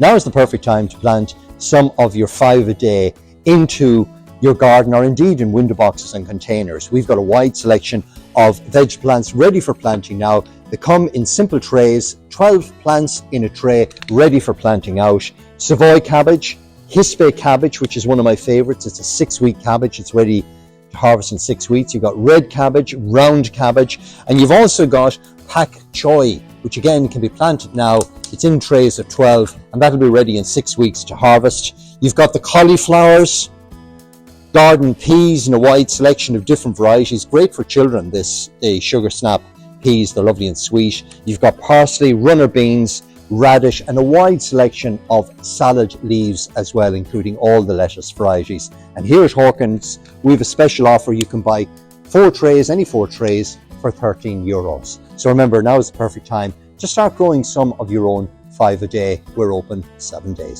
Now is the perfect time to plant some of your 5 a day into your garden, or indeed in window boxes and containers. We've got a wide selection of veg plants ready for planting now. They come in simple trays, 12 plants in a tray ready for planting out. Savoy cabbage, Hispe cabbage, which is one of my favorites. It's a 6-week cabbage. It's ready to harvest in 6 weeks. You've got red cabbage, round cabbage, and you've also got pak choy, which again can be planted now. It's in trays of 12, and that'll be ready in 6 weeks to harvest. You've got the cauliflowers, garden peas in a wide selection of different varieties. Great for children, the sugar snap peas. They're lovely and sweet. You've got parsley, runner beans, radish, and a wide selection of salad leaves as well, including all the lettuce varieties. And here at Horkans, we have a special offer. You can buy 4 trays, any 4 trays, for €13. So remember, now is the perfect time to start growing some of your own 5 a day. We're open 7 days.